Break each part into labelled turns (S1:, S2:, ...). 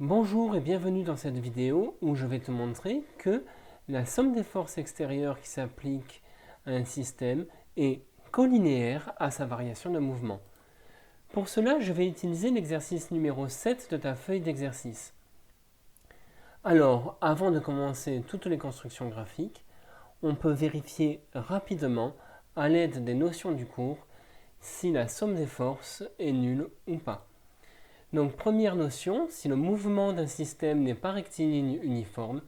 S1: Bonjour et bienvenue dans cette vidéo où je vais te montrer que la somme des forces extérieures qui s'appliquent à un système est collinéaire à sa variation de mouvement. Pour cela, je vais utiliser l'exercice numéro 7 de ta feuille d'exercice. Alors, avant de commencer toutes les constructions graphiques, on peut vérifier rapidement, à l'aide des notions du cours, si la somme des forces est nulle ou pas. Donc première notion, si le mouvement d'un système n'est pas rectiligne uniforme,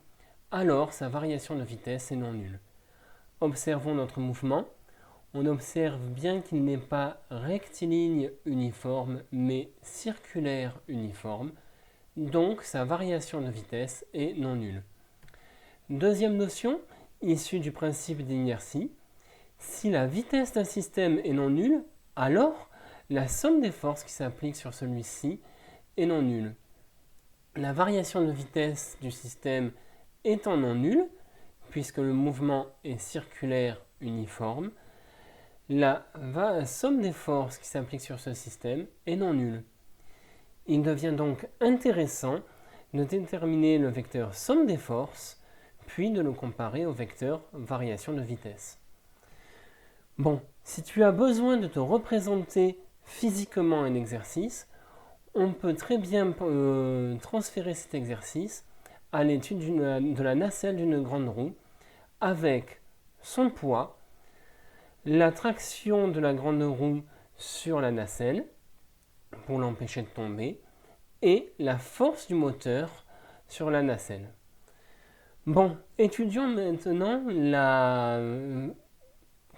S1: alors sa variation de vitesse est non nulle. Observons notre mouvement. On observe bien qu'il n'est pas rectiligne uniforme, mais circulaire uniforme. Donc sa variation de vitesse est non nulle. Deuxième notion, issue du principe d'inertie. Si la vitesse d'un système est non nulle, alors la somme des forces qui s'appliquent sur celui-ci est non nulle. La variation de vitesse du système étant non nulle, puisque le mouvement est circulaire uniforme, la somme des forces qui s'appliquent sur ce système est non nulle. Il devient donc intéressant de déterminer le vecteur somme des forces, puis de le comparer au vecteur variation de vitesse. Bon, si tu as besoin de te représenter physiquement un exercice, on peut très bien transférer cet exercice à l'étude de la nacelle d'une grande roue avec son poids, la traction de la grande roue sur la nacelle pour l'empêcher de tomber et la force du moteur sur la nacelle. Bon, étudions maintenant la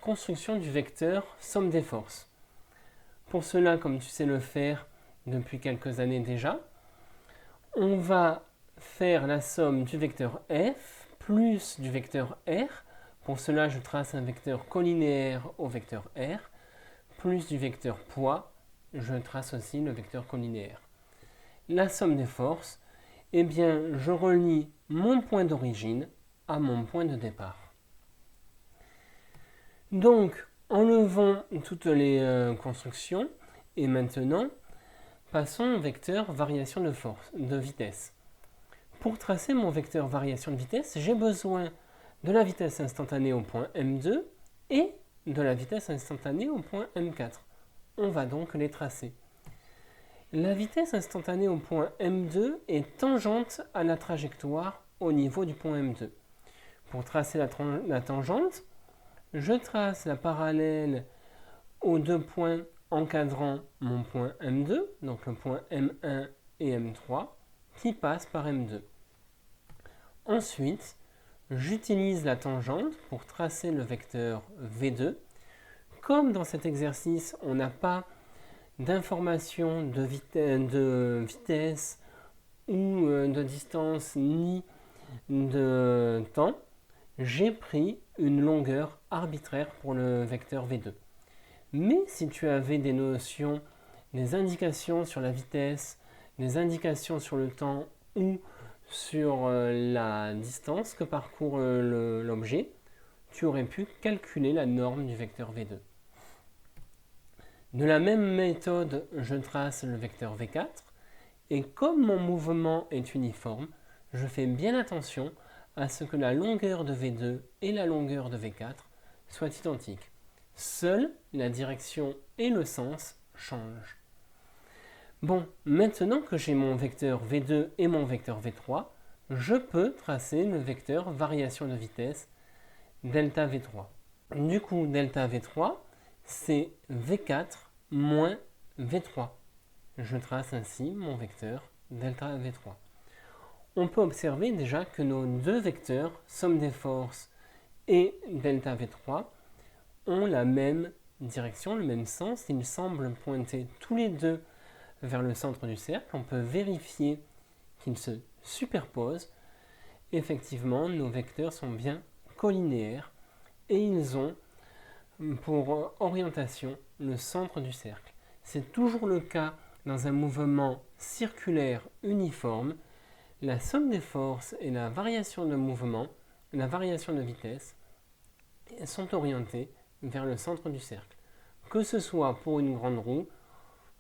S1: construction du vecteur somme des forces. Pour cela, comme tu sais le faire depuis quelques années déjà, on va faire la somme du vecteur f plus du vecteur r. Pour cela, je trace un vecteur collinéaire au vecteur r, plus du vecteur poids, je trace aussi le vecteur collinéaire. La somme des forces, eh bien, je relie mon point d'origine à mon point de départ. Donc, enlevons toutes les constructions et maintenant, passons au vecteur variation de force, de vitesse. Pour tracer mon vecteur variation de vitesse, j'ai besoin de la vitesse instantanée au point M2 et de la vitesse instantanée au point M4. On va donc les tracer. La vitesse instantanée au point M2 est tangente à la trajectoire au niveau du point M2. Pour tracer la tangente, je trace la parallèle aux deux points encadrant mon point M2, donc le point M1 et M3, qui passent par M2. Ensuite, j'utilise la tangente pour tracer le vecteur V2. Comme dans cet exercice, on n'a pas d'information de vitesse ou de distance ni de temps, j'ai pris une longueur arbitraire pour le vecteur V2. Mais si tu avais des notions, des indications sur la vitesse, des indications sur le temps ou sur la distance que parcourt l'objet, tu aurais pu calculer la norme du vecteur V2. De la même méthode, je trace le vecteur V4 et comme mon mouvement est uniforme, je fais bien attention à ce que la longueur de V2 et la longueur de V4 soient identiques. Seule la direction et le sens changent. Bon, maintenant que j'ai mon vecteur V2 et mon vecteur V3, je peux tracer le vecteur variation de vitesse delta V3. Du coup, delta V3, c'est V4 moins V3. Je trace ainsi mon vecteur delta V3. On peut observer déjà que nos deux vecteurs, somme des forces et delta V3, ont la même direction, le même sens. Ils semblent pointer tous les deux vers le centre du cercle. On peut vérifier qu'ils se superposent. Effectivement, nos vecteurs sont bien collinéaires et ils ont pour orientation le centre du cercle. C'est toujours le cas dans un mouvement circulaire uniforme. La somme des forces et la variation de mouvement, la variation de vitesse, sont orientées vers le centre du cercle. Que ce soit pour une grande roue,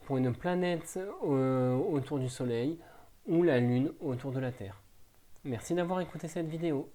S1: pour une planète autour du Soleil ou la Lune autour de la Terre. Merci d'avoir écouté cette vidéo.